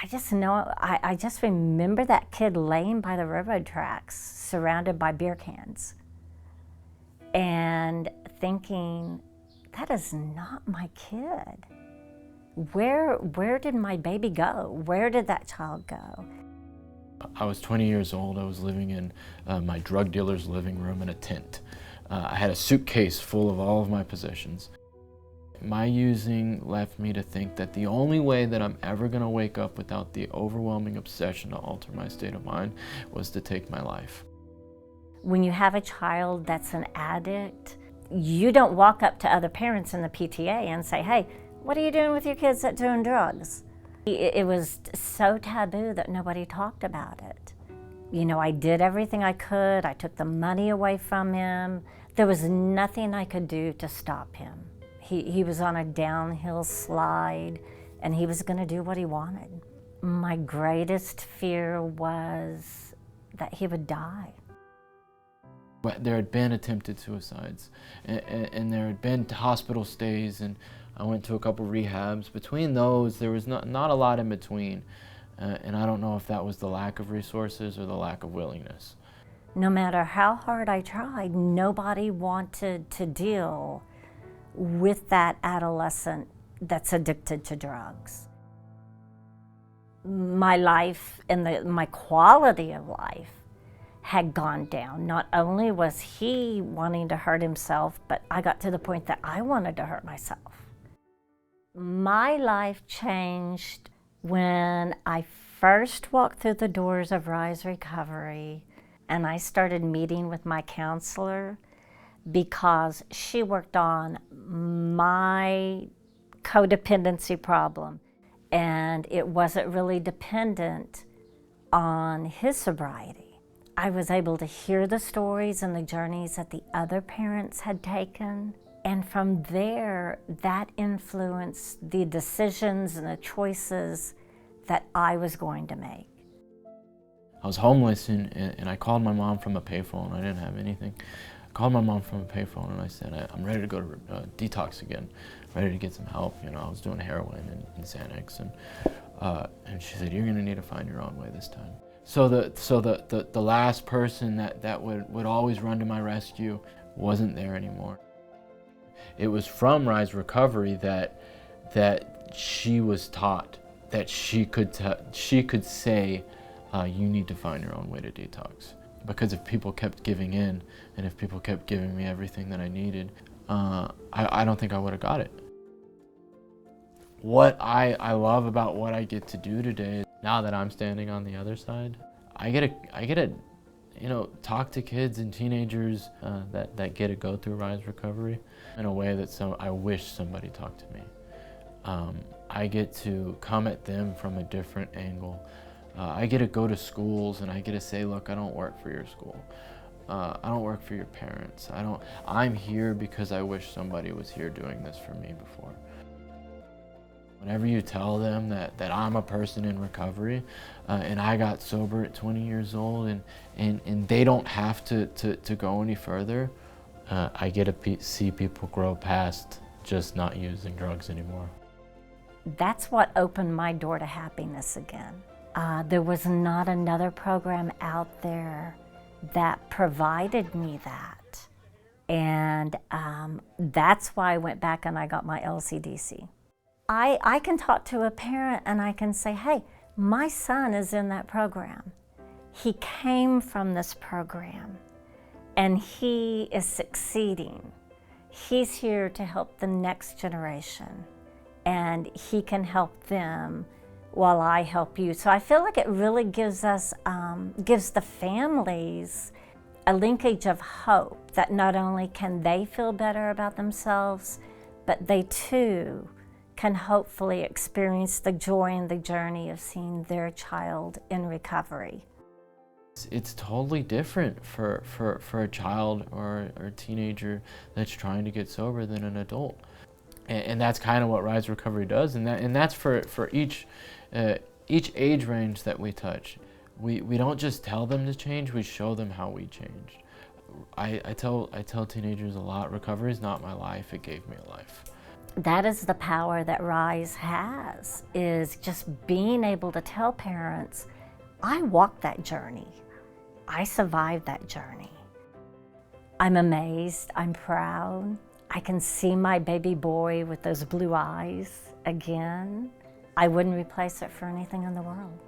I just know, I just remember that kid laying by the railroad tracks, surrounded by beer cans, and thinking, that is not my kid. Where did my baby go? Where did that child go? I was 20 years old. I was living in my drug dealer's living room in a tent. I had a suitcase full of all of my possessions. My using left me to think that the only way that I'm ever going to wake up without the overwhelming obsession to alter my state of mind was to take my life. When you have a child that's an addict, you don't walk up to other parents in the PTA and say, hey, what are you doing with your kids that doing drugs? It was so taboo that nobody talked about it. You know, I did everything I could. I took the money away from him. There was nothing I could do to stop him. He was on a downhill slide, and he was going to do what he wanted. My greatest fear was that he would die. There had been attempted suicides, and there had been hospital stays, and I went to a couple rehabs. Between those, there was not a lot in between, and I don't know if that was the lack of resources or the lack of willingness. No matter how hard I tried, nobody wanted to deal with that adolescent that's addicted to drugs. My life and my quality of life had gone down. Not only was he wanting to hurt himself, but I got to the point that I wanted to hurt myself. My life changed when I first walked through the doors of Rise Recovery and I started meeting with my counselor, because she worked on my codependency problem, and it wasn't really dependent on his sobriety. I was able to hear the stories and the journeys that the other parents had taken, and from there, that influenced the decisions and the choices that I was going to make. I was homeless, and I called my mom from a payphone. I didn't have anything. Called my mom from a payphone and I said, I'm ready to go to detox again, ready to get some help. You know, I was doing heroin and Xanax, and she said, you're gonna need to find your own way this time. So the last person that would always run to my rescue wasn't there anymore. It was from Rise Recovery that she was taught that she could say, you need to find your own way to detox. Because if people kept giving in, and if people kept giving me everything that I needed, I don't think I would have got it. What I love about what I get to do today, now that I'm standing on the other side, I get to talk to kids and teenagers that get to go through Rise Recovery in a way that I wish somebody talked to me. I get to come at them from a different angle. I get to go to schools and I get to say, look, I don't work for your school. I don't work for your parents. I'm here because I wish somebody was here doing this for me before. Whenever you tell them that I'm a person in recovery, and I got sober at 20 years old, and they don't have to go any further, I get to see people grow past just not using drugs anymore. That's what opened my door to happiness again. There was not another program out there that provided me that. And that's why I went back and I got my LCDC. I can talk to a parent and I can say, hey, my son is in that program. He came from this program and he is succeeding. He's here to help the next generation, and he can help them while I help you. So I feel like it really gives the families a linkage of hope that not only can they feel better about themselves, but they too can hopefully experience the joy and the journey of seeing their child in recovery. It's totally different for a child or a teenager that's trying to get sober than an adult. And that's kind of what Rise Recovery does, and that's for each age range that we touch. We don't just tell them to change, we show them how we changed. I tell teenagers a lot, recovery is not my life, it gave me a life. That is the power that Rise has, is just being able to tell parents, I walked that journey. I survived that journey. I'm amazed, I'm proud. I can see my baby boy with those blue eyes again. I wouldn't replace it for anything in the world.